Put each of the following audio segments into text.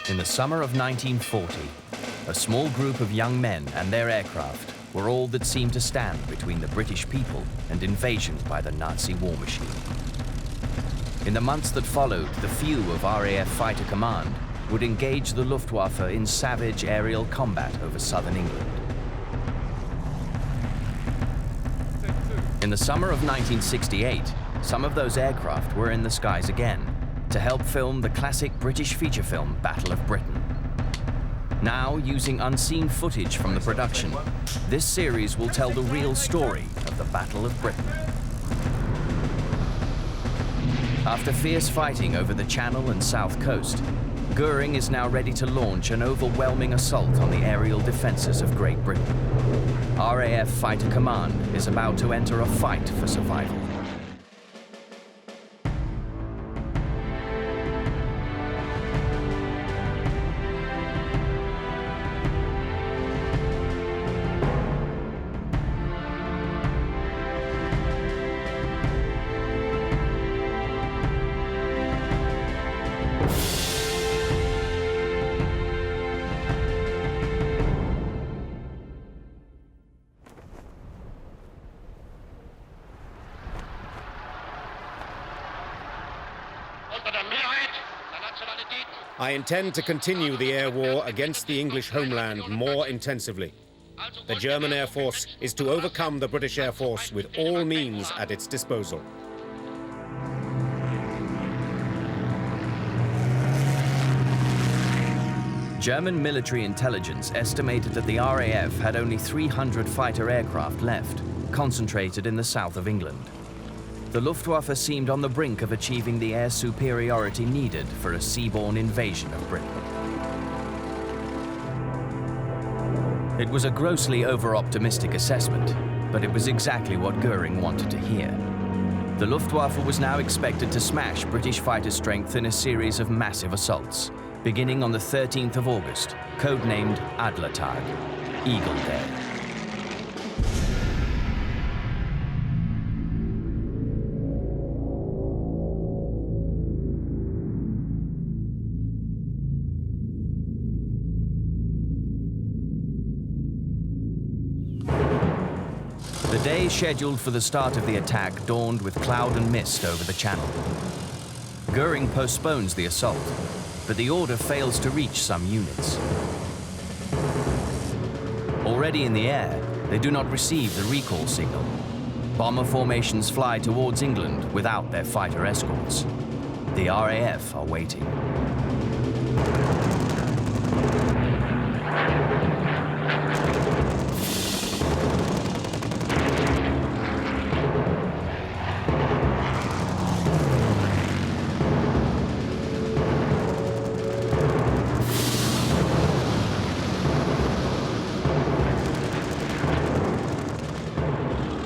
In the summer of 1940, a small group of young men and their aircraft were all that seemed to stand between the British people and invasion by the Nazi war machine. In the months that followed, the few of RAF Fighter Command would engage the Luftwaffe in savage aerial combat over southern England. In the summer of 1968, some of those aircraft were in the skies again to help film the classic British feature film Battle of Britain. Now, using unseen footage from the production, this series will tell the real story of the Battle of Britain. After fierce fighting over the Channel and South Coast, Göring is now ready to launch an overwhelming assault on the aerial defenses of Great Britain. RAF Fighter Command is about to enter a fight for survival. I intend to continue the air war against the English homeland more intensively. The German Air Force is to overcome the British Air Force with all means at its disposal. German military intelligence estimated that the RAF had only 300 fighter aircraft left, concentrated in the south of England. The Luftwaffe seemed on the brink of achieving the air superiority needed for a seaborne invasion of Britain. It was a grossly over-optimistic assessment, but it was exactly what Göring wanted to hear. The Luftwaffe was now expected to smash British fighter strength in a series of massive assaults, beginning on the 13th of August, codenamed Adlertag, Eagle Day. The day scheduled for the start of the attack dawned with cloud and mist over the Channel. Göring postpones the assault, but the order fails to reach some units. Already in the air, they do not receive the recall signal. Bomber formations fly towards England without their fighter escorts. The RAF are waiting.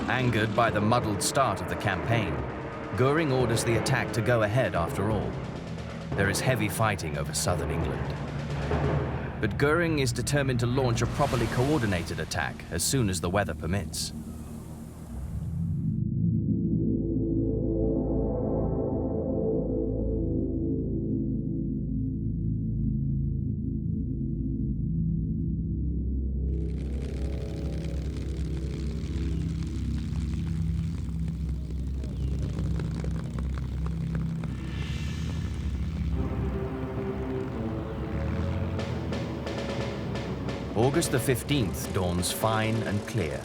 Angered by the muddled start of the campaign, Göring orders the attack to go ahead after all. There is heavy fighting over southern England. But Göring is determined to launch a properly coordinated attack as soon as the weather permits. August the 15th dawns fine and clear.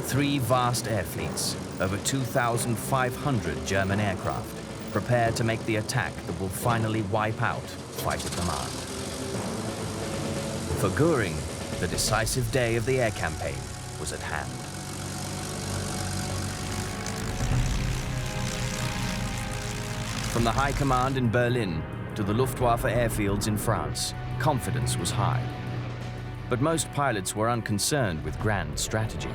3 vast air fleets, over 2,500 German aircraft, prepare to make the attack that will finally wipe out Fighter Command. For Göring, the decisive day of the air campaign was at hand. From the High Command in Berlin to the Luftwaffe airfields in France, confidence was high. But most pilots were unconcerned with grand strategy.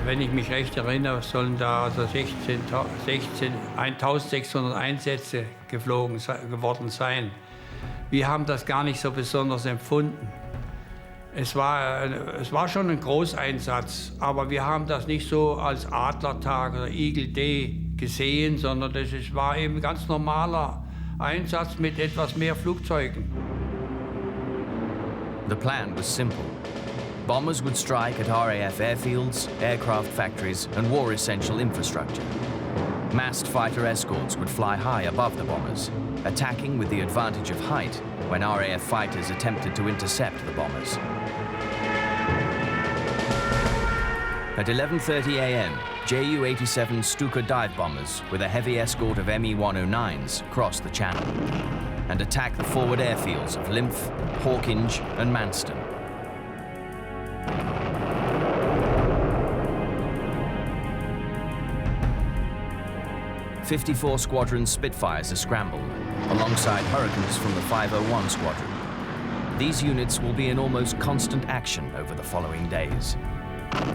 Wenn ich mich recht erinnere, sollen da also 1600 Einsätze geworden sein. Wir haben das gar nicht so besonders empfunden. Es war schon ein Großeinsatz, aber wir haben das nicht so als Adlertag oder Eagle Day gesehen, sondern war eben ein ganz normaler Einsatz mit etwas mehr Flugzeugen. The plan was simple. Bombers would strike at RAF airfields, aircraft factories, and war-essential infrastructure. Massed fighter escorts would fly high above the bombers, attacking with the advantage of height when RAF fighters attempted to intercept the bombers. At 11:30 a.m., Ju-87 Stuka dive bombers with a heavy escort of Me-109s crossed the channel and attacked the forward airfields of Lymph, Hawkinge and Manston. '54 Squadron Spitfires are scrambled, alongside Hurricanes from the 501 Squadron. These units will be in almost constant action over the following days.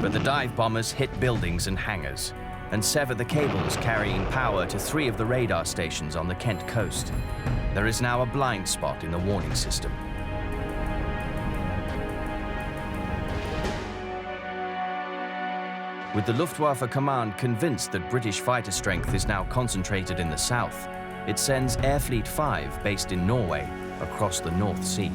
But the dive bombers hit buildings and hangars and sever the cables carrying power to 3 of the radar stations on the Kent coast. There is now a blind spot in the warning system. With the Luftwaffe command convinced that British fighter strength is now concentrated in the south, it sends Air Fleet 5, based in Norway, across the North Sea.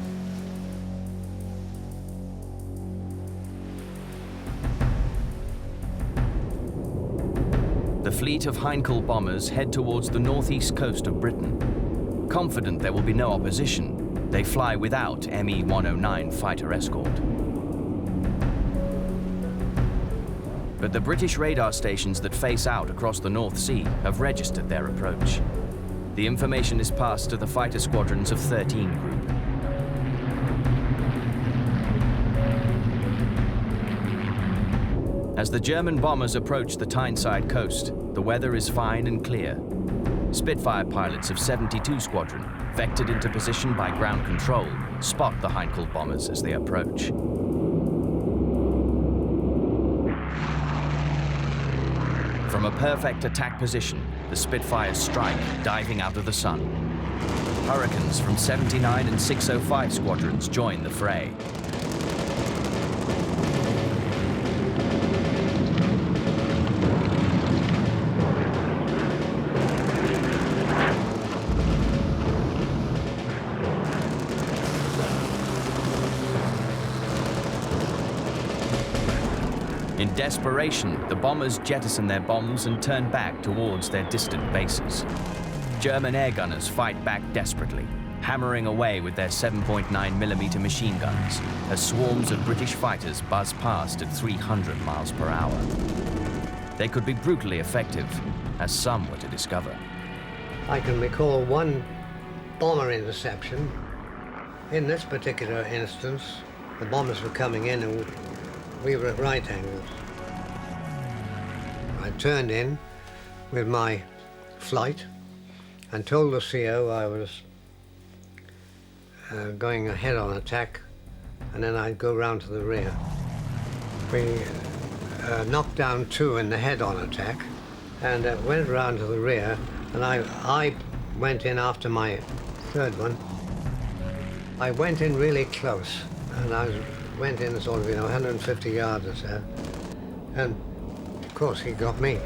The fleet of Heinkel bombers head towards the northeast coast of Britain. Confident there will be no opposition, they fly without Me-109 fighter escort. But the British radar stations that face out across the North Sea have registered their approach. The information is passed to the fighter squadrons of 13 Group. As the German bombers approach the Tyneside coast, the weather is fine and clear. Spitfire pilots of 72 Squadron, vectored into position by ground control, spot the Heinkel bombers as they approach. From a perfect attack position, the Spitfires strike, diving out of the sun. Hurricanes from 79 and 605 Squadrons join the fray. In desperation, the bombers jettison their bombs and turn back towards their distant bases. German air gunners fight back desperately, hammering away with their 7.9mm machine guns as swarms of British fighters buzz past at 300 miles per hour. They could be brutally effective, as some were to discover. I can recall one bomber interception. In this particular instance, the bombers were coming in and we were at right angles. I turned in with my flight and told the CO I was going ahead on attack, and then I'd go round to the rear. We knocked down 2 in the head-on attack and went round to the rear, and I went in after my third one. I went in really close, and I went in sort of, 150 yards or so, and of course he got me.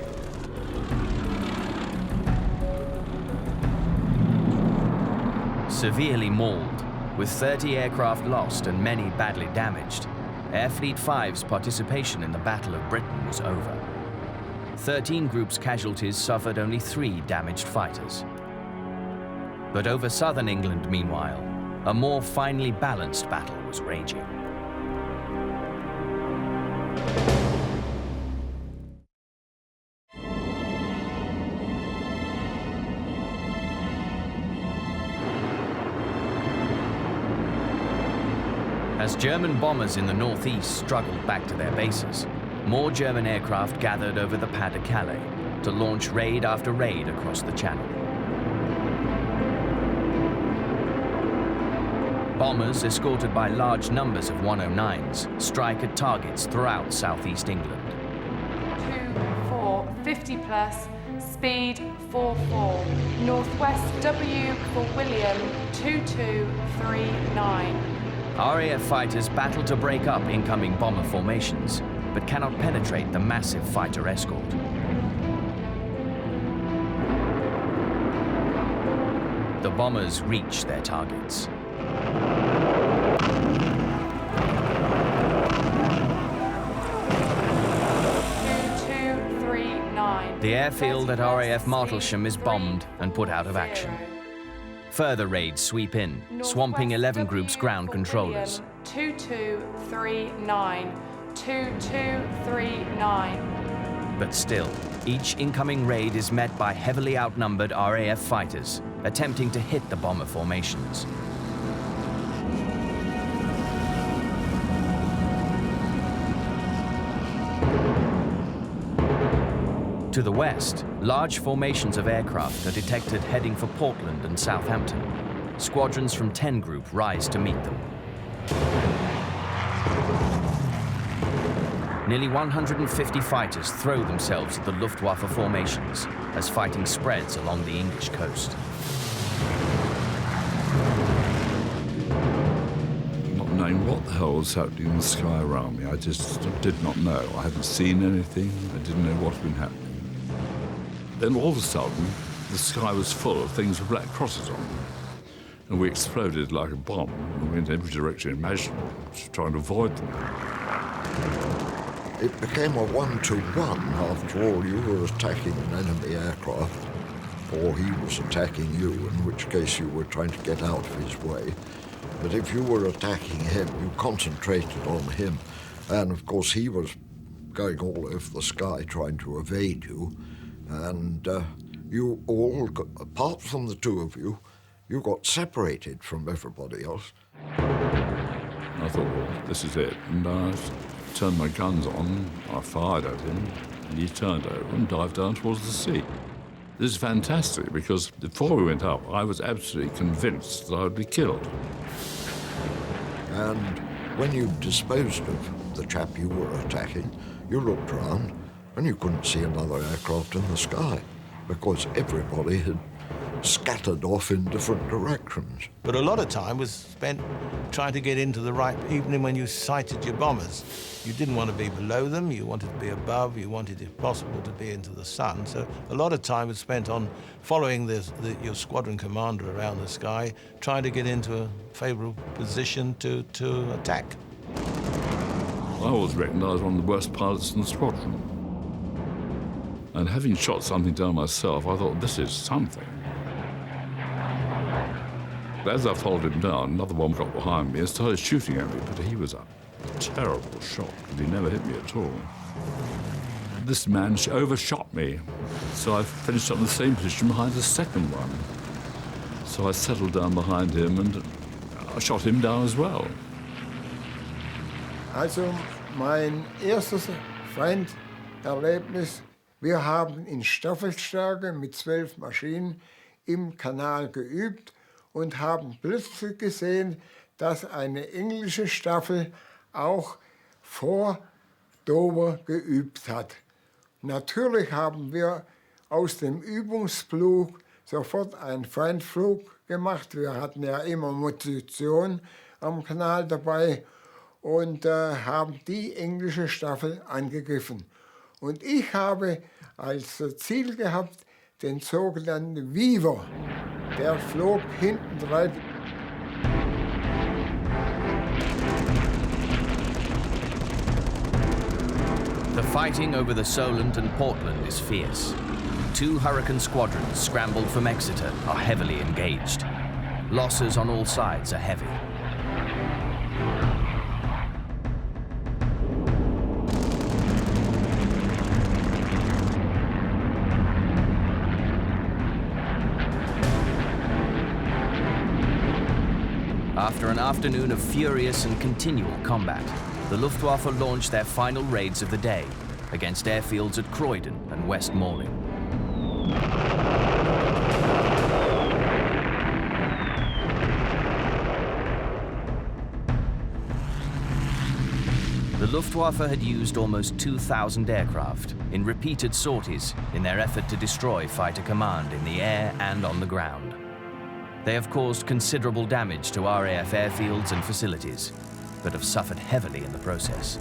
Severely mauled, with 30 aircraft lost and many badly damaged, Air Fleet 5's participation in the Battle of Britain was over. 13 Group's casualties suffered only 3 damaged fighters. But over southern England, meanwhile, a more finely balanced battle was raging. As German bombers in the northeast struggled back to their bases, more German aircraft gathered over the Pas-de-Calais to launch raid after raid across the Channel. Bombers, escorted by large numbers of 109s, strike at targets throughout southeast England. 24, 50 plus, speed 44, northwest W for William 2239. RAF fighters battle to break up incoming bomber formations, but cannot penetrate the massive fighter escort. The bombers reach their targets. The airfield at RAF Martlesham is bombed and put out of action. Further raids sweep in, swamping 11 groups' ground controllers. 2239, 2239. But still, each incoming raid is met by heavily outnumbered RAF fighters, attempting to hit the bomber formations. To the west, large formations of aircraft are detected heading for Portland and Southampton. Squadrons from 10 Group rise to meet them. Nearly 150 fighters throw themselves at the Luftwaffe formations as fighting spreads along the English coast. Not knowing what the hell was happening in the sky around me, I just did not know. I hadn't seen anything. I didn't know what had been happening. Then all of a sudden, the sky was full of things with black crosses on them. And we exploded like a bomb and went in every direction imaginable, trying to avoid them. It became a 1-to-1 after all. You were attacking an enemy aircraft, or he was attacking you, in which case you were trying to get out of his way. But if you were attacking him, you concentrated on him. And of course, he was going all over the sky trying to evade you. And you all, apart from the two of you, you got separated from everybody else. I thought, well, this is it. And I turned my guns on, I fired at him, and he turned over and dived down towards the sea. This is fantastic, because before we went up, I was absolutely convinced that I would be killed. And when you disposed of the chap you were attacking, you looked around, and you couldn't see another aircraft in the sky because everybody had scattered off in different directions. But a lot of time was spent trying to get into the right, even when you sighted your bombers. You didn't want to be below them, you wanted to be above, you wanted, if possible, to be into the sun. So a lot of time was spent on following your squadron commander around the sky, trying to get into a favorable position to attack. I always reckoned I was one of the worst pilots in the squadron. And having shot something down myself, I thought, this is something. As I followed him down, another bomb got behind me and started shooting at me, but he was a terrible shot, and he never hit me at all. This man overshot me, so I finished up in the same position behind the second one. So I settled down behind him and I shot him down as well. Also, mein erstes Feinderlebnis, wir haben in Staffelstärke mit 12 Maschinen im Kanal geübt und haben plötzlich gesehen, dass eine englische Staffel auch vor Dover geübt hat. Natürlich haben wir aus dem Übungsflug sofort einen Feindflug gemacht. Wir hatten ja immer Munition am Kanal dabei und haben die englische Staffel angegriffen. Und ich habe als Ziel gehabt den sogenannten Weaver. Der flog hinten rein. The fighting over the Solent and Portland is fierce. 2 Hurricane squadrons scrambled from Exeter are heavily engaged. Losses on all sides are heavy. After an afternoon of furious and continual combat, the Luftwaffe launched their final raids of the day against airfields at Croydon and West Malling. The Luftwaffe had used almost 2,000 aircraft in repeated sorties in their effort to destroy Fighter Command in the air and on the ground. They have caused considerable damage to RAF airfields and facilities, but have suffered heavily in the process.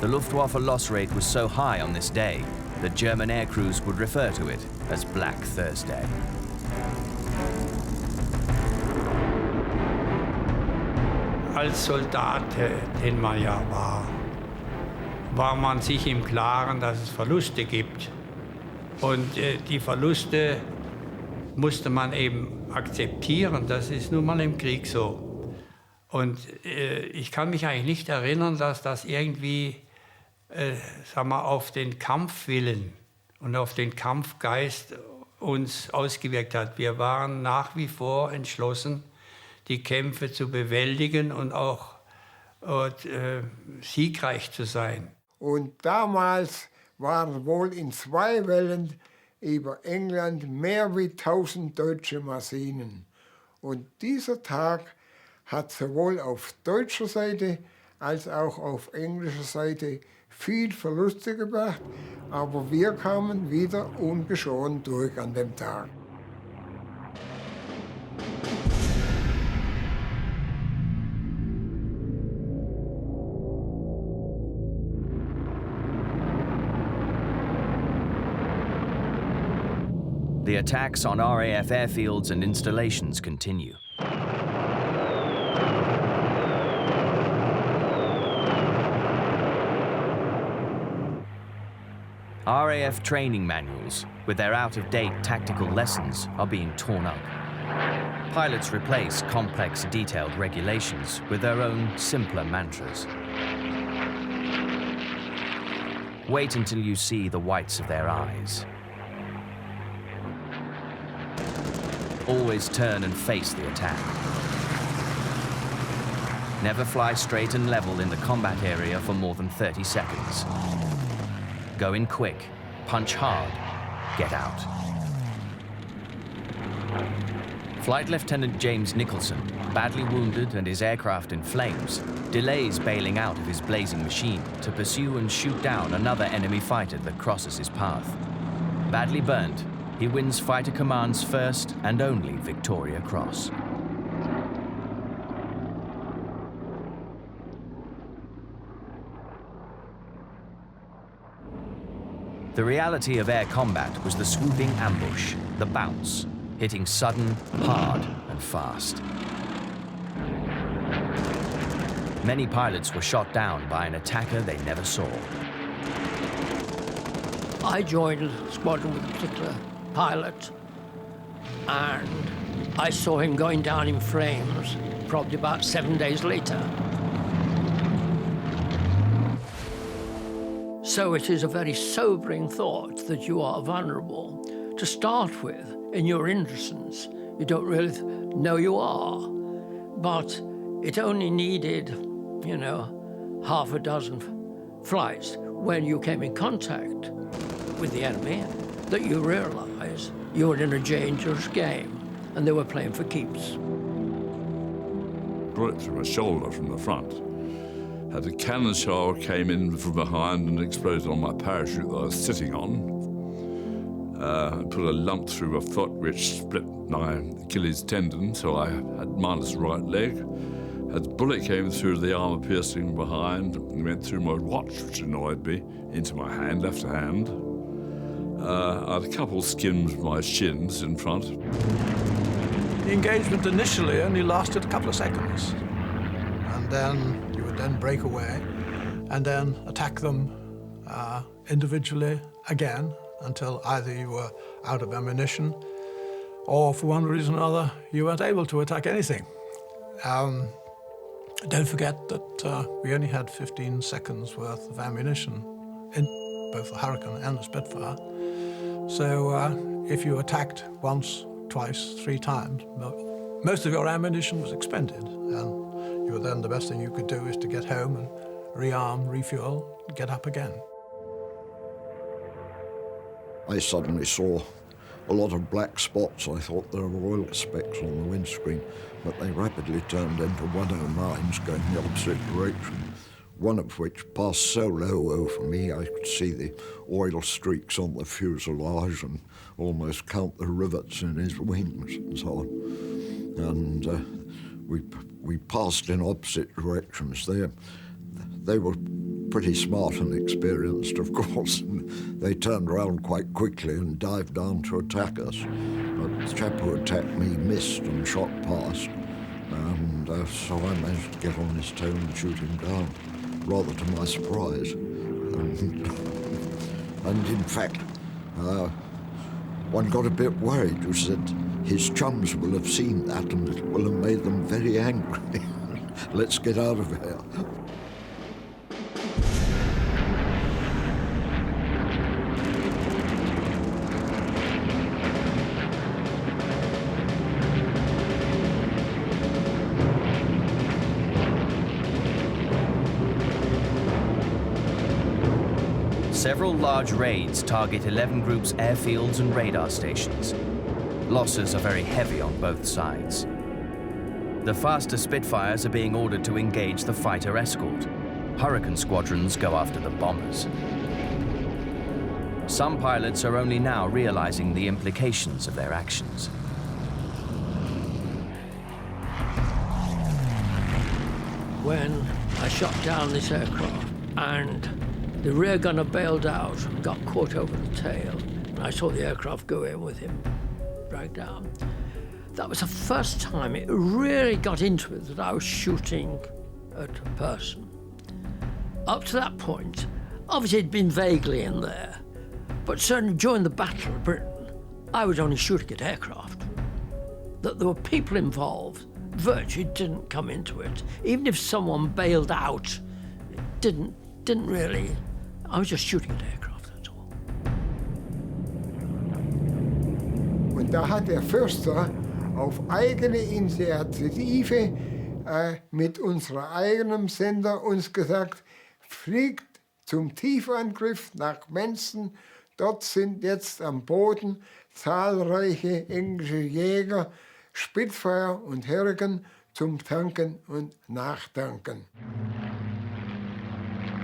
The Luftwaffe loss rate was so high on this day that German air crews would refer to it as Black Thursday. Als Soldat, den man ja war man sich im Klaren, dass es Verluste gibt. Und die Verluste musste man eben akzeptieren. Das ist nun mal im Krieg so. Und ich kann mich eigentlich nicht erinnern, dass das irgendwie sagen wir, auf den Kampfwillen und auf den Kampfgeist uns ausgewirkt hat. Wir waren nach wie vor entschlossen, die Kämpfe zu bewältigen und auch siegreich zu sein. Und damals waren wohl in 2 Wellen über England mehr wie 1000 deutsche Maschinen. Und dieser Tag hat sowohl auf deutscher Seite als auch auf englischer Seite viel Verluste gebracht, aber wir kamen wieder ungeschoren durch an dem Tag. The attacks on RAF airfields and installations continue. RAF training manuals, with their out-of-date tactical lessons, are being torn up. Pilots replace complex, detailed regulations with their own simpler mantras. Wait until you see the whites of their eyes. Always turn and face the attack. Never fly straight and level in the combat area for more than 30 seconds. Go in quick, punch hard, get out. Flight Lieutenant James Nicholson, badly wounded and his aircraft in flames, delays bailing out of his blazing machine to pursue and shoot down another enemy fighter that crosses his path. Badly burnt, he wins Fighter Command's first and only Victoria Cross. The reality of air combat was the swooping ambush, the bounce, hitting sudden, hard, and fast. Many pilots were shot down by an attacker they never saw. I joined a squadron with a particular pilot, and I saw him going down in flames probably about 7 days later. So it is a very sobering thought that you are vulnerable to start with in your innocence. You don't really know you are, but it only needed, half a dozen flights when you came in contact with the enemy that you realize you were in a dangerous game and they were playing for keeps. Bullet through my shoulder from the front. Had a cannon shell came in from behind and exploded on my parachute that I was sitting on. Put a lump through my foot which split my Achilles tendon, so I had minus right leg. A bullet came through the armor piercing behind and went through my watch, which annoyed me, into my hand, left hand. I had a couple skins with my shins in front. The engagement initially only lasted a couple of seconds. And then you would then break away and then attack them individually again until either you were out of ammunition or for one reason or another you weren't able to attack anything. Don't forget that we only had 15 seconds worth of ammunition in both the Hurricane and the Spitfire. So if you attacked once, twice, 3 times, most of your ammunition was expended. And you were then, the best thing you could do is to get home and rearm, refuel, get up again. I suddenly saw a lot of black spots. I thought there were oil specks on the windscreen, but they rapidly turned into 109s going the opposite direction, one of which passed so low over me I could see the oil streaks on the fuselage and almost count the rivets in his wings and so on. and we passed in opposite directions. They were pretty smart and experienced, of course, and they turned around quite quickly and dived down to attack us. But the chap who attacked me missed and shot past, and so I managed to get on his tail and shoot him down, rather to my surprise. And in fact, one got a bit worried, who said his chums will have seen that and it will have made them very angry. Let's get out of here. Several large raids target 11 groups' airfields and radar stations. Losses are very heavy on both sides. The faster Spitfires are being ordered to engage the fighter escort. Hurricane squadrons go after the bombers. Some pilots are only now realizing the implications of their actions. When I shot down this aircraft and the rear gunner bailed out, got caught over the tail, and I saw the aircraft go in with him, dragged down. That was the first time it really got into it that I was shooting at a person. Up to that point, obviously it'd been vaguely in there, but certainly during the Battle of Britain, I was only shooting at aircraft. That there were people involved virtually didn't come into it. Even if someone bailed out, it didn't really. I was just shooting at aircraft, that's all. Und da hat der Förster auf eigene Initiative mit unserem eigenen Sender uns gesagt, fliegt zum Tiefangriff nach Mensen. Dort sind jetzt am Boden zahlreiche englische Jäger, Spitfire und Hurricane zum Tanken und Nachtanken.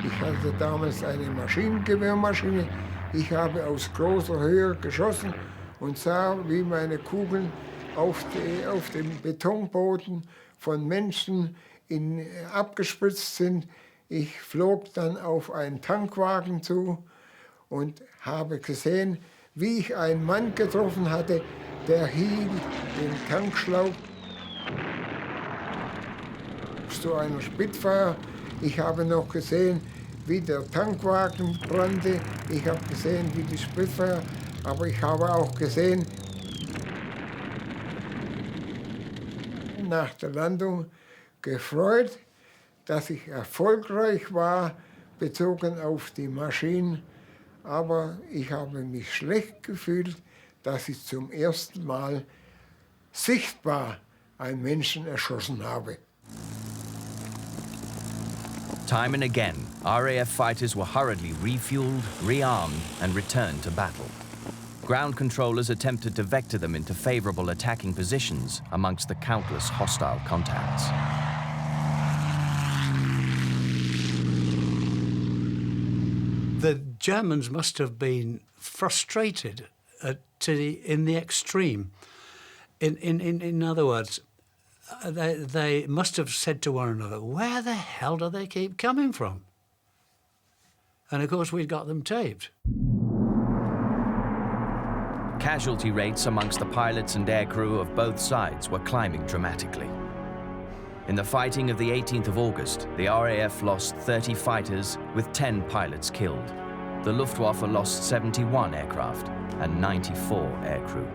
Ich hatte damals eine Maschinengewehrmaschine. Ich habe aus großer Höhe geschossen und sah, wie meine Kugeln auf dem Betonboden von Menschen abgespritzt sind. Ich flog dann auf einen Tankwagen zu und habe gesehen, wie ich einen Mann getroffen hatte, der hielt den Tankschlauch zu einer Spitfire. Ich habe noch gesehen, wie der Tankwagen brannte. Ich habe gesehen, wie die Spitfire, aber ich habe auch gesehen, nach der Landung gefreut, dass ich erfolgreich war, bezogen auf die Maschinen. Aber ich habe mich schlecht gefühlt, dass ich zum ersten Mal sichtbar einen Menschen erschossen habe. Time and again, RAF fighters were hurriedly refueled, rearmed, and returned to battle. Ground controllers attempted to vector them into favorable attacking positions amongst the countless hostile contacts. The Germans must have been frustrated in the extreme. In other words, they must have said to one another, where the hell do they keep coming from? And of course we'd got them taped. Casualty rates amongst the pilots and aircrew of both sides were climbing dramatically. In the fighting of the 18th of August, the RAF lost 30 fighters with 10 pilots killed. The Luftwaffe lost 71 aircraft and 94 aircrew.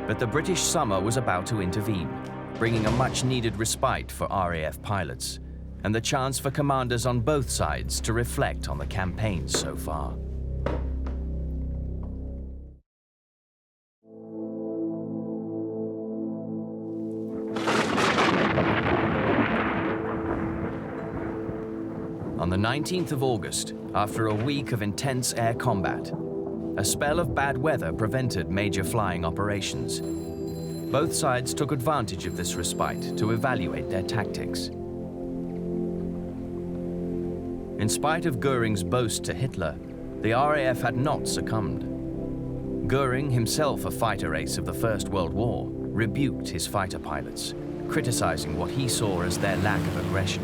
But the British summer was about to intervene, bringing a much-needed respite for RAF pilots, and the chance for commanders on both sides to reflect on the campaign so far. On the 19th of August, after a week of intense air combat, a spell of bad weather prevented major flying operations. Both sides took advantage of this respite to evaluate their tactics. In spite of Göring's boast to Hitler, the RAF had not succumbed. Göring, himself a fighter ace of the First World War, rebuked his fighter pilots, criticizing what he saw as their lack of aggression.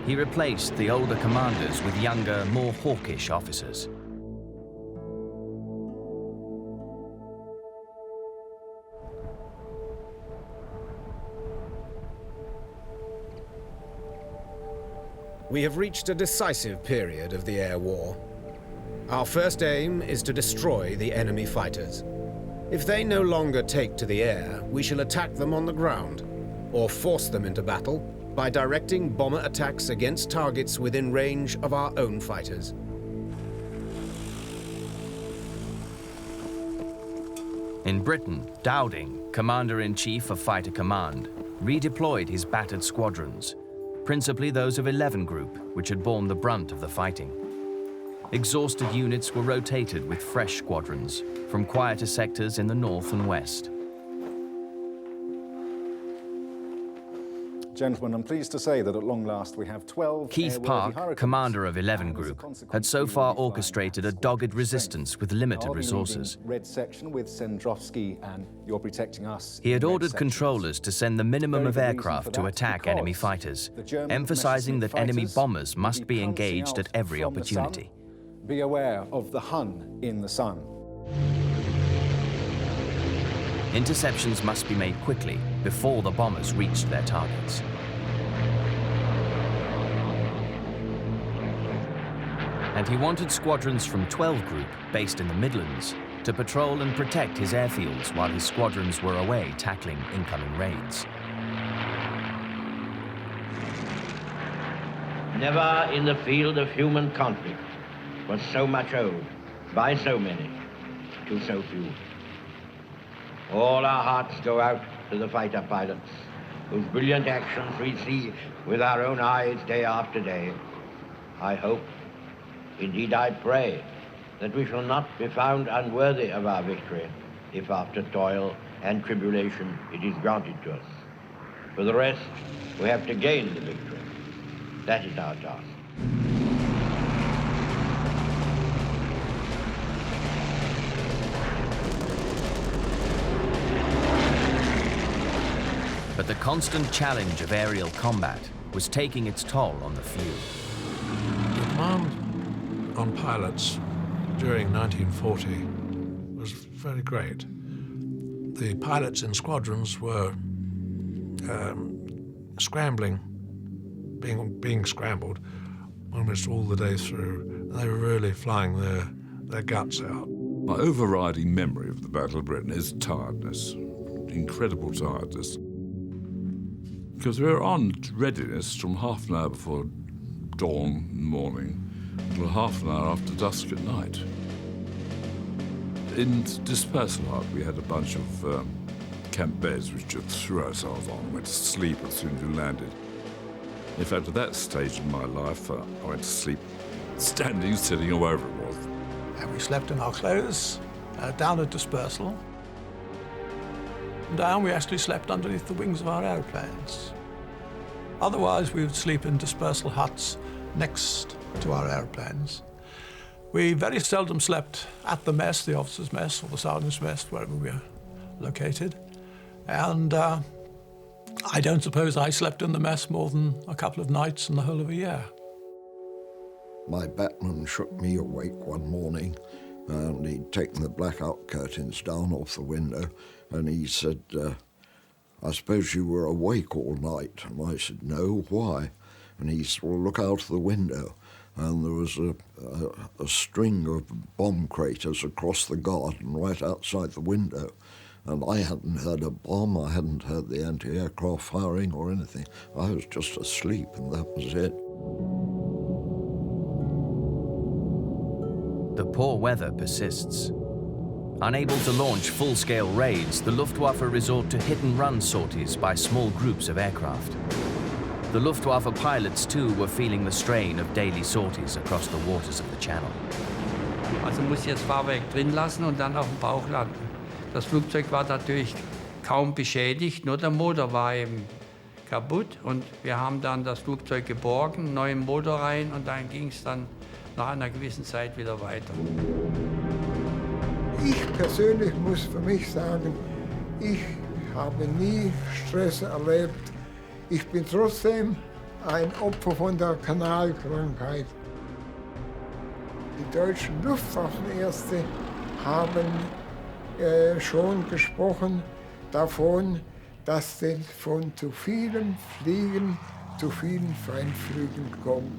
He replaced the older commanders with younger, more hawkish officers. We have reached a decisive period of the air war. Our first aim is to destroy the enemy fighters. If they no longer take to the air, we shall attack them on the ground, or force them into battle by directing bomber attacks against targets within range of our own fighters. In Britain, Dowding, Commander-in-Chief of Fighter Command, redeployed his battered squadrons, principally those of 11 Group, which had borne the brunt of the fighting. Exhausted units were rotated with fresh squadrons from quieter sectors in the north and west. Gentlemen, I'm pleased to say that at long last we have 12 Keith Park, commander of 11 Group, had so far orchestrated a dogged resistance with limited resources. Red section with Sendrovsky, and you're protecting us. He had ordered controllers to send the minimum of aircraft to attack enemy fighters, emphasizing that enemy bombers must be engaged at every opportunity. Be aware of the Hun in the sun. Interceptions must be made quickly before the bombers reached their targets. And he wanted squadrons from 12 Group, based in the Midlands, to patrol and protect his airfields while his squadrons were away tackling incoming raids. Never in the field of human conflict was so much owed by so many to so few. All our hearts go out to the fighter pilots, whose brilliant actions we see with our own eyes day after day. I hope, indeed I pray, that we shall not be found unworthy of our victory, if after toil and tribulation it is granted to us. For the rest, we have to gain the victory. That is our task. But the constant challenge of aerial combat was taking its toll on the field. The demand on pilots during 1940 was very great. The pilots in squadrons were scrambling, being scrambled almost all the day through. They were really flying their guts out. My overriding memory of the Battle of Britain is tiredness, incredible tiredness. Because we were on readiness from half an hour before dawn in the morning until half an hour after dusk at night. In dispersal hut, we had a bunch of camp beds which just threw ourselves on and went to sleep as soon as we landed. In fact, at that stage in my life, I went to sleep standing, sitting, or wherever it was. And we slept in our clothes, down at dispersal. Down, we actually slept underneath the wings of our airplanes. Otherwise, we would sleep in dispersal huts next to our airplanes. We very seldom slept at the mess, the officers' mess or the sergeant's mess, wherever we were located. And I don't suppose I slept in the mess more than a couple of nights in the whole of a year. My batman shook me awake one morning, and he'd taken the blackout curtains down off the window, and he said, I suppose you were awake all night? And I said, no, why? And he said, well, look out of the window. And there was a string of bomb craters across the garden right outside the window. And I hadn't heard a bomb, I hadn't heard the anti-aircraft firing or anything. I was just asleep, and that was it. The poor weather persists. Unable to launch full-scale raids, the Luftwaffe resort to hit-and-run sorties by small groups of aircraft. The Luftwaffe pilots, too, were feeling the strain of daily sorties across the waters of the Channel. Also muss jetzt Fahrwerk drin lassen und dann auf dem Bauch landen. Das Flugzeug war natürlich kaum beschädigt, nur der Motor war eben kaputt. Und wir haben dann das Flugzeug geborgen, neuen Motor rein, und dann ging es dann nach einer gewissen Zeit wieder weiter. Ich persönlich muss für mich sagen, ich habe nie Stress erlebt. Ich bin trotzdem ein Opfer von der Kanalkrankheit. Die deutschen Luftwaffenärzte haben schon gesprochen davon, dass es von zu vielen Fliegen zu vielen Feindflügen kommt.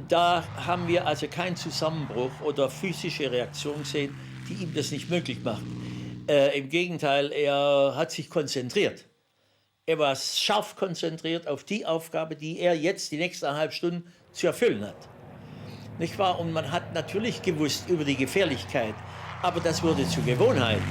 Da haben wir also keinen Zusammenbruch oder physische Reaktion gesehen, die ihm das nicht möglich macht. Im Gegenteil, er hat sich konzentriert. Er war scharf konzentriert auf die Aufgabe, die er jetzt die nächsten 1,5 Stunden zu erfüllen hat. Nicht wahr? Und man hat natürlich gewusst über die Gefährlichkeit, aber das wurde zur Gewohnheit.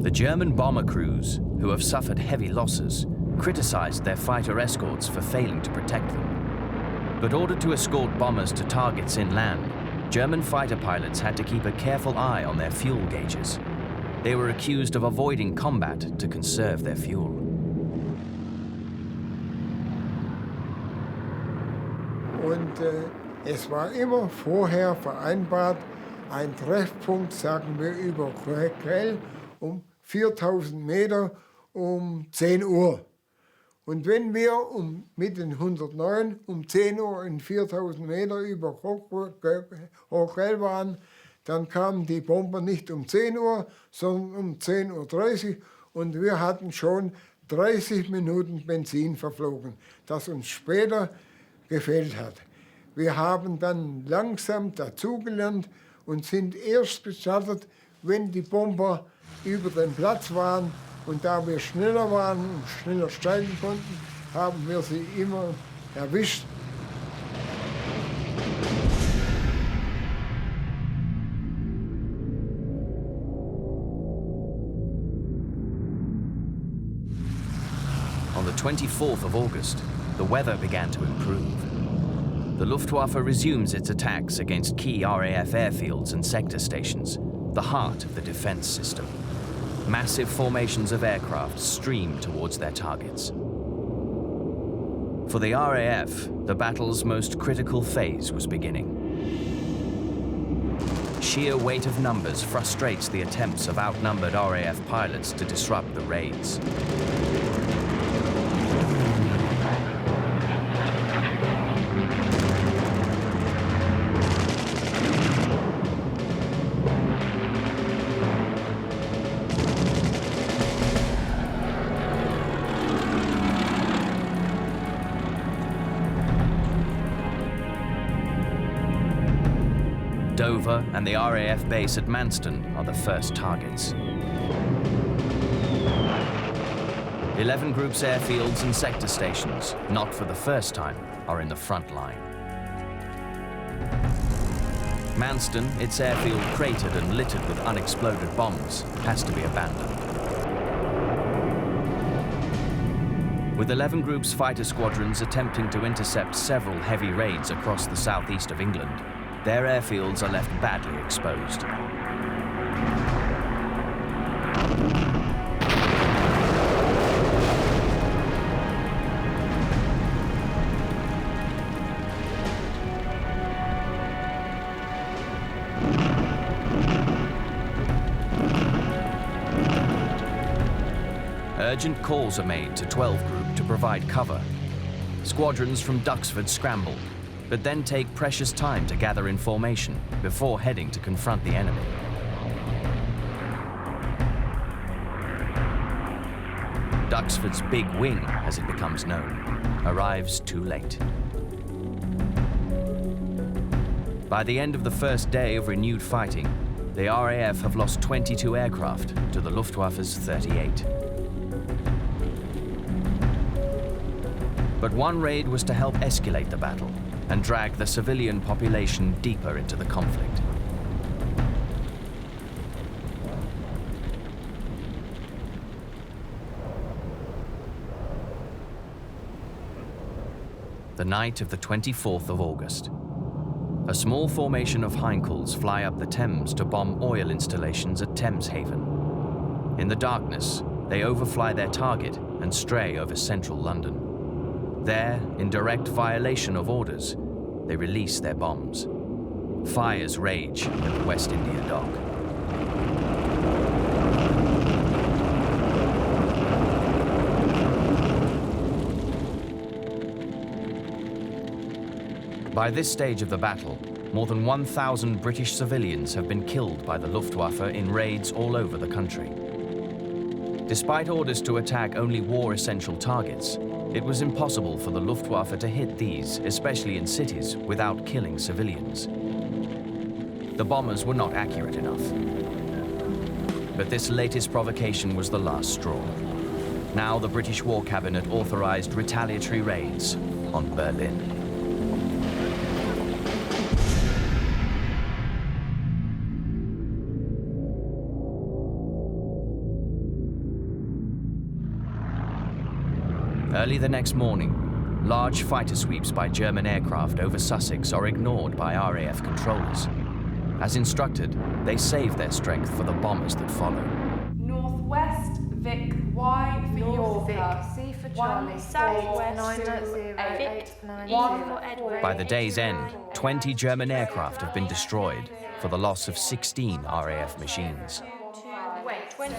The German bomber crews, who have suffered heavy losses, criticized their fighter escorts for failing to protect them. But ordered to escort bombers to targets inland, German fighter pilots had to keep a careful eye on their fuel gauges. They were accused of avoiding combat to conserve their fuel. Und es war immer vorher vereinbart, ein Treffpunkt, sagen wir, über Krell um 4000 Meter um 10 Uhr. Und wenn wir mit den 109 um 10 Uhr in 4000 Meter über Hochkrell waren, dann kamen die Bomber nicht um 10 Uhr, sondern um 10:30 Uhr und wir hatten schon 30 Minuten Benzin verflogen, das uns später gefehlt hat. Wir haben dann langsam dazugelernt und sind erst gestartet, wenn die Bomber über den Platz waren. Und da wir schneller waren und schneller steigen konnten, haben wir sie immer erwischt. On the 24th of August, the weather began to improve. The Luftwaffe resumes its attacks against key RAF airfields and sector stations, the heart of the defense system. Massive formations of aircraft streamed towards their targets. For the RAF, the battle's most critical phase was beginning. Sheer weight of numbers frustrates the attempts of outnumbered RAF pilots to disrupt the raids. Dover and the RAF base at Manston are the first targets. 11 groups airfields and sector stations, not for the first time, are in the front line. Manston, its airfield cratered and littered with unexploded bombs, has to be abandoned. With 11 groups fighter squadrons attempting to intercept several heavy raids across the southeast of England, their airfields are left badly exposed. Urgent calls are made to 12 Group to provide cover. Squadrons from Duxford scramble, but then take precious time to gather information before heading to confront the enemy. Duxford's Big Wing, as it becomes known, arrives too late. By the end of the first day of renewed fighting, the RAF have lost 22 aircraft to the Luftwaffe's 38. But one raid was to help escalate the battle and drag the civilian population deeper into the conflict. The night of the 24th of August. A small formation of Heinkel's fly up the Thames to bomb oil installations at Thames Haven. In the darkness, they overfly their target and stray over central London. There, in direct violation of orders, they release their bombs. Fires rage at the West India Dock. By this stage of the battle, more than 1,000 British civilians have been killed by the Luftwaffe in raids all over the country. Despite orders to attack only war-essential targets, it was impossible for the Luftwaffe to hit these, especially in cities, without killing civilians. The bombers were not accurate enough. But this latest provocation was the last straw. Now the British War Cabinet authorized retaliatory raids on Berlin. Early the next morning, large fighter sweeps by German aircraft over Sussex are ignored by RAF controllers. As instructed, they save their strength for the bombers that follow. Northwest, Vic, Y for Yorker, C for Charlie, Southwest, 908, 1 for Edward. By the day's end, 20 German aircraft have been destroyed for the loss of 16 RAF machines. Wait, 20.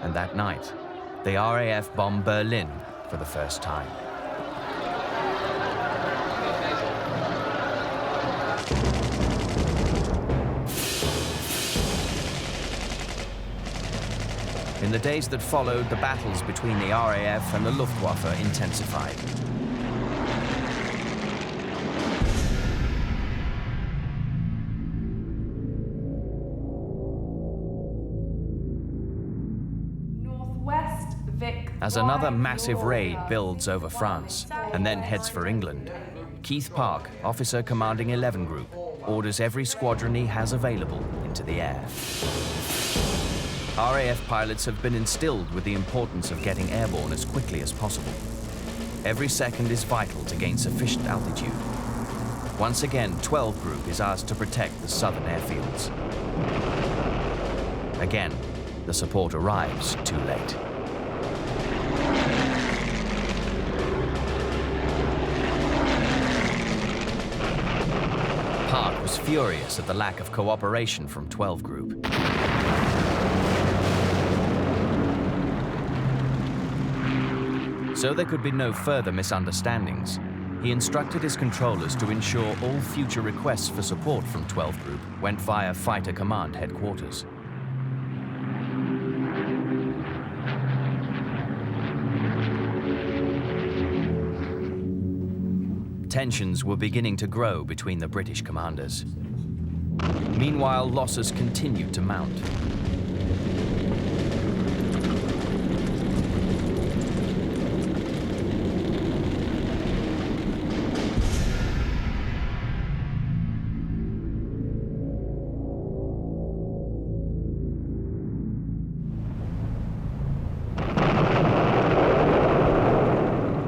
And that night, the RAF bombed Berlin for the first time. In the days that followed, the battles between the RAF and the Luftwaffe intensified. As another massive raid builds over France and then heads for England, Keith Park, officer commanding 11 Group, orders every squadron he has available into the air. RAF pilots have been instilled with the importance of getting airborne as quickly as possible. Every second is vital to gain sufficient altitude. Once again, 12 Group is asked to protect the southern airfields. Again, the support arrives too late. Park was furious at the lack of cooperation from 12 Group. So there could be no further misunderstandings, he instructed his controllers to ensure all future requests for support from 12 Group went via Fighter Command headquarters. Tensions were beginning to grow between the British commanders. Meanwhile, losses continued to mount.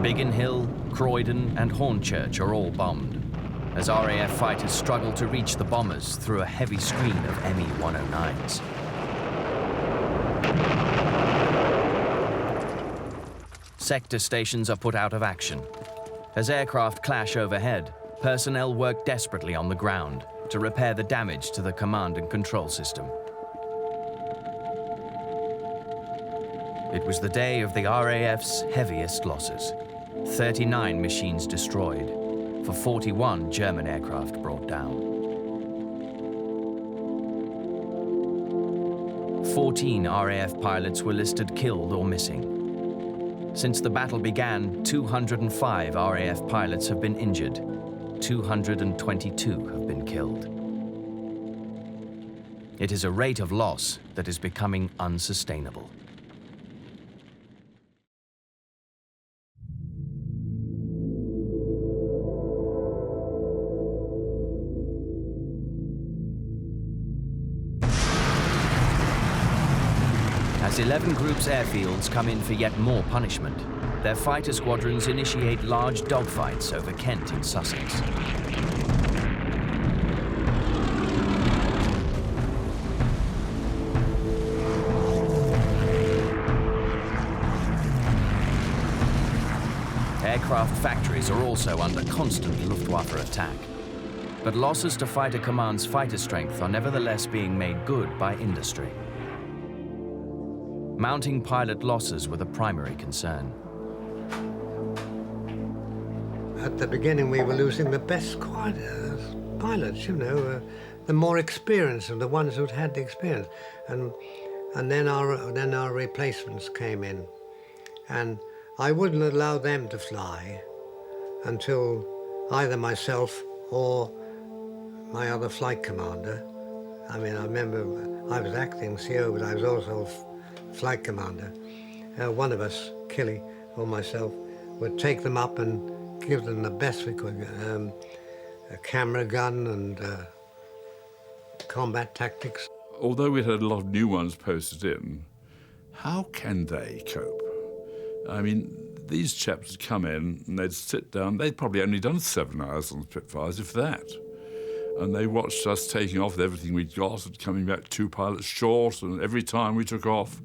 Biggin Hill, Croydon and Hornchurch are all bombed, as RAF fighters struggle to reach the bombers through a heavy screen of Me-109s. Sector stations are put out of action. As aircraft clash overhead, personnel work desperately on the ground to repair the damage to the command and control system. It was the day of the RAF's heaviest losses. 39 machines destroyed, for 41 German aircraft brought down. 14 RAF pilots were listed killed or missing. Since the battle began, 205 RAF pilots have been injured. 222 have been killed. It is a rate of loss that is becoming unsustainable. As 11 Group's airfields come in for yet more punishment, their fighter squadrons initiate large dogfights over Kent and Sussex. Aircraft factories are also under constant Luftwaffe attack. But losses to Fighter Command's fighter strength are nevertheless being made good by industry. Mounting pilot losses were the primary concern. At the beginning, we were losing the best pilots, you know, the more experienced and the ones who'd had the experience. And then our replacements came in. And I wouldn't allow them to fly until either myself or my other flight commander. I mean, I remember I was acting CO, but I was also flight commander. One of us, Killy or myself, would take them up and give them the best we could. A camera gun and combat tactics. Although we had a lot of new ones posted in, how can they cope? I mean, these chaps would come in and they'd sit down. They'd probably only done 7 hours on the Spitfires, if that. And they watched us taking off with everything we'd got and coming back 2 pilots short, and every time we took off,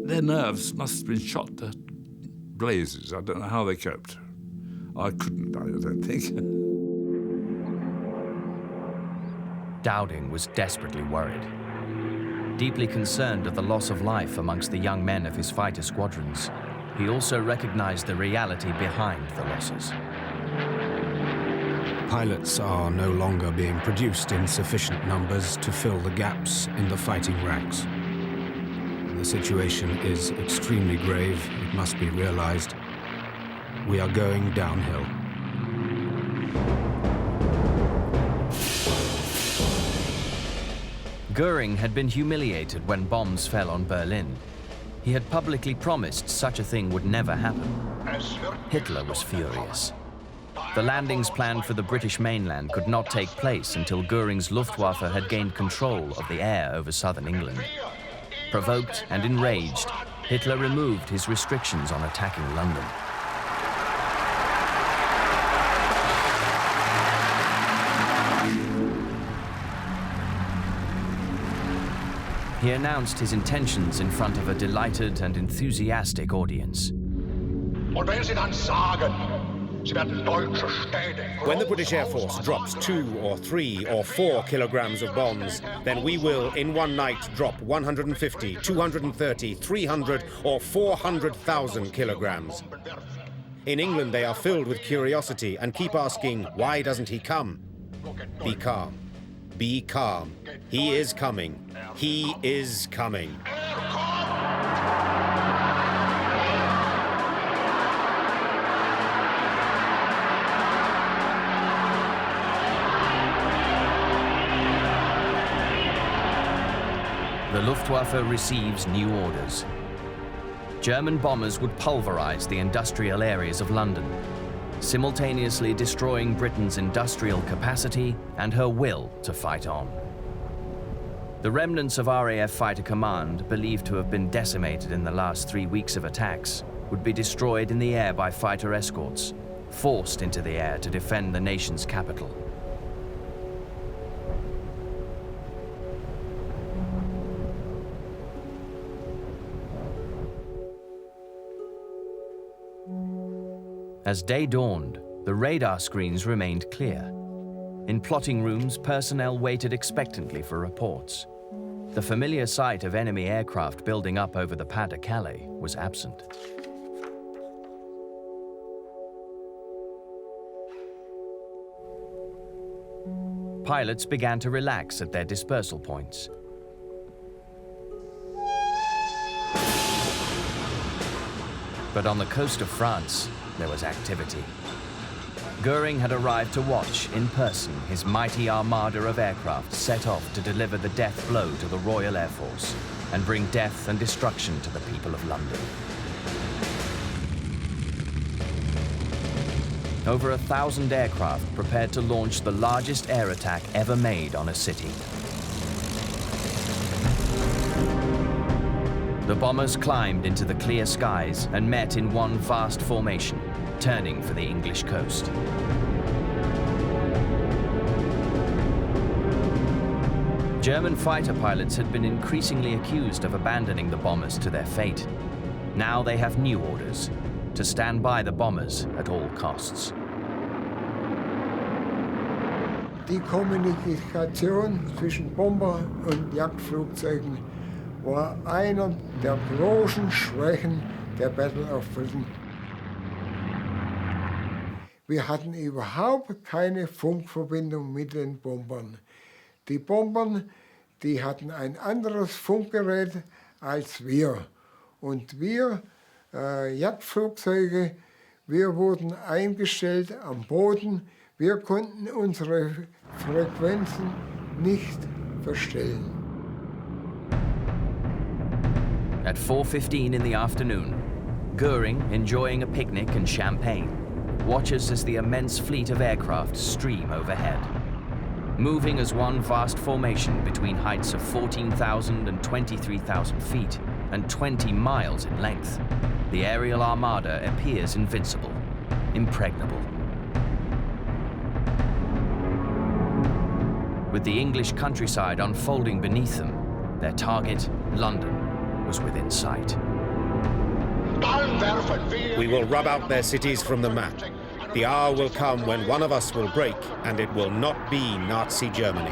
their nerves must have been shot to blazes. I don't know how they coped. I couldn't, I don't think. Dowding was desperately worried. Deeply concerned at the loss of life amongst the young men of his fighter squadrons, he also recognized the reality behind the losses. Pilots are no longer being produced in sufficient numbers to fill the gaps in the fighting ranks. The situation is extremely grave, it must be realized. We are going downhill. Göring had been humiliated when bombs fell on Berlin. He had publicly promised such a thing would never happen. Hitler was furious. The landings planned for the British mainland could not take place until Göring's Luftwaffe had gained control of the air over southern England. Provoked and enraged, Hitler removed his restrictions on attacking London. He announced his intentions in front of a delighted and enthusiastic audience. When the British Air Force drops 2 or 3 or 4 kilograms of bombs, then we will, in one night, drop 150, 230, 300 or 400,000 kilograms. In England, they are filled with curiosity and keep asking, why doesn't he come? Be calm. Be calm. He is coming. He is coming. The Luftwaffe receives new orders. German bombers would pulverize the industrial areas of London, simultaneously destroying Britain's industrial capacity and her will to fight on. The remnants of RAF Fighter Command, believed to have been decimated in the last 3 weeks of attacks, would be destroyed in the air by fighter escorts, forced into the air to defend the nation's capital. As day dawned, the radar screens remained clear. In plotting rooms, personnel waited expectantly for reports. The familiar sight of enemy aircraft building up over the Pas de Calais was absent. Pilots began to relax at their dispersal points. But on the coast of France, there was activity. Göring had arrived to watch, in person, his mighty armada of aircraft set off to deliver the death blow to the Royal Air Force and bring death and destruction to the people of London. Over 1,000 aircraft prepared to launch the largest air attack ever made on a city. The bombers climbed into the clear skies and met in one vast formation, turning for the English coast. German fighter pilots had been increasingly accused of abandoning the bombers to their fate. Now they have new orders, to stand by the bombers at all costs. Die Kommunikation zwischen Bomber und Jagdflugzeugen war einer der großen Schwächen der Battle of Verdun. Wir hatten überhaupt keine Funkverbindung mit den Bombern. Die Bomber, die hatten ein anderes Funkgerät als wir. Und wir, Jagdflugzeuge, wir wurden eingestellt am Boden. Wir konnten unsere Frequenzen nicht verstellen. At 4:15 in the afternoon, Göring, enjoying a picnic and champagne, watches as the immense fleet of aircraft stream overhead. Moving as one vast formation between heights of 14,000 and 23,000 feet and 20 miles in length, the aerial armada appears invincible, impregnable. With the English countryside unfolding beneath them, their target, London, was within sight. We will rub out their cities from the map. The hour will come when one of us will break, and it will not be Nazi Germany.